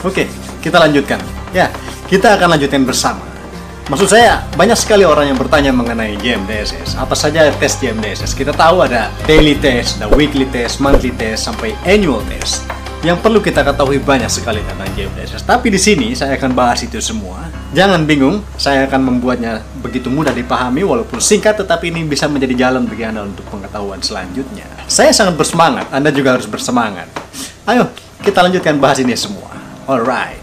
Oke, kita lanjutkan. Ya, kita akan lanjutkan bersama. Maksud saya, banyak sekali orang yang bertanya mengenai JMDSS. Apa saja tes JMDSS? Kita tahu ada daily test, ada weekly test, monthly test, sampai annual test. Yang perlu kita ketahui banyak sekali tentang JMDSS. Tapi di sini saya akan bahas itu semua. Jangan bingung, saya akan membuatnya begitu mudah dipahami walaupun singkat, tetapi ini bisa menjadi jalan bagi Anda untuk pengetahuan selanjutnya. Saya sangat bersemangat, Anda juga harus bersemangat. Ayo, kita lanjutkan bahas ini semua. Alright.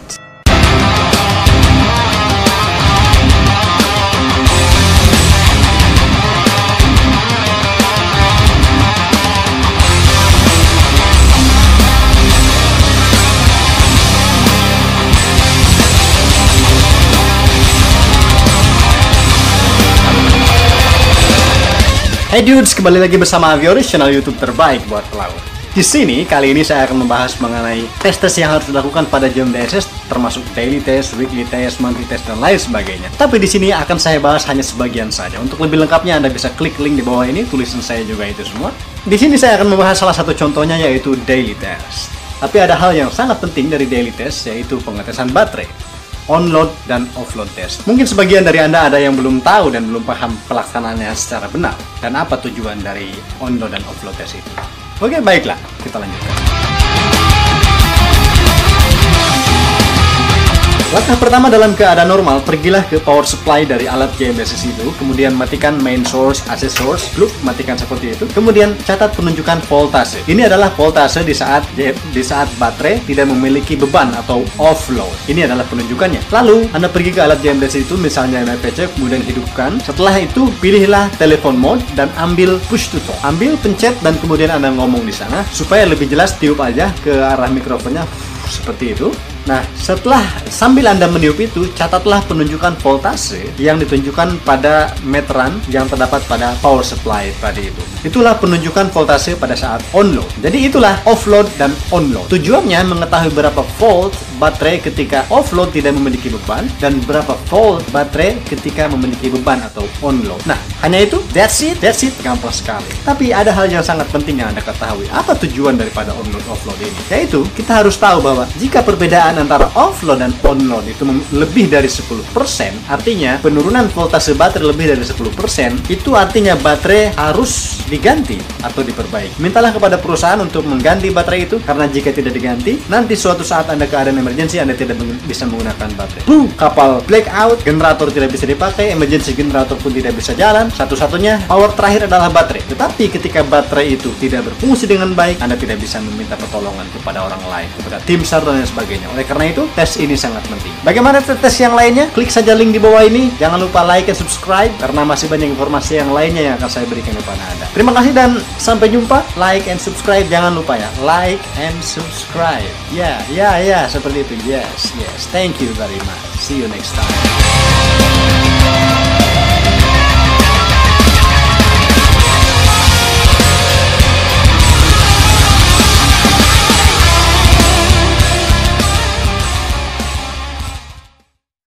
Hey dudes, kembali lagi bersama Avioris, channel YouTube terbaik buat pelaut. Di sini, kali ini saya akan membahas mengenai tes-tes yang harus dilakukan pada JMDSS, termasuk daily test, weekly test, monthly test, dan lain sebagainya. Tapi di sini akan saya bahas hanya sebagian saja. Untuk lebih lengkapnya, Anda bisa klik link di bawah ini, tulisan saya juga itu semua. Di sini saya akan membahas salah satu contohnya, yaitu daily test. Tapi ada hal yang sangat penting dari daily test, yaitu pengetesan baterai, on-load dan off-load test. Mungkin sebagian dari Anda ada yang belum tahu dan belum paham pelaksanaannya secara benar dan apa tujuan dari on-load dan off-load test itu. Oke, baiklah, kita lanjutkan. Langkah pertama dalam keadaan normal, pergilah ke power supply dari alat JMDSS itu, kemudian matikan main source, access source, matikan seperti itu, kemudian catat penunjukan voltase. Ini adalah voltase di saat baterai tidak memiliki beban atau offload. Ini adalah penunjukannya. Lalu, Anda pergi ke alat JMDSS itu, misalnya MFPC, kemudian hidupkan. Setelah itu, pilihlah telepon mode dan ambil push to talk. Ambil, pencet, dan kemudian Anda ngomong di sana. Supaya lebih jelas, tiup aja ke arah mikrofonnya, seperti itu. Nah, sambil Anda meniup itu, catatlah penunjukan voltase yang ditunjukkan pada meteran yang terdapat pada power supply tadi itu. Itulah penunjukan voltase pada saat on-load. Jadi itulah off-load dan on-load. Tujuannya mengetahui berapa volt baterai ketika off-load tidak memiliki beban dan berapa volt baterai ketika memiliki beban atau on-load. Nah, hanya itu, that's it, gampang sekali. Tapi ada hal yang sangat penting yang Anda ketahui. Apa tujuan daripada on-load off-load ini? Yaitu, kita harus tahu bahwa jika perbedaan antara offload dan onload itu lebih dari 10%, artinya penurunan voltase baterai lebih dari 10%, itu artinya baterai harus diganti atau diperbaiki. Mintalah kepada perusahaan untuk mengganti baterai itu, karena jika tidak diganti, nanti suatu saat Anda keadaan emergency, Anda tidak bisa menggunakan baterai. Kapal blackout, generator tidak bisa dipakai, emergency generator pun tidak bisa jalan, satu-satunya power terakhir adalah baterai. Tetapi ketika baterai itu tidak berfungsi dengan baik, Anda tidak bisa meminta pertolongan kepada orang lain, kepada tim SAR dan lain sebagainya. Oleh karena itu, tes ini sangat penting. Bagaimana tes yang lainnya? Klik saja link di bawah ini. Jangan lupa like dan subscribe, karena masih banyak informasi yang lainnya yang akan saya berikan kepada Anda. Terima kasih dan sampai jumpa. Like and subscribe, jangan lupa ya. Like and subscribe. Ya, seperti itu. Yes. Thank you very much. See you next time.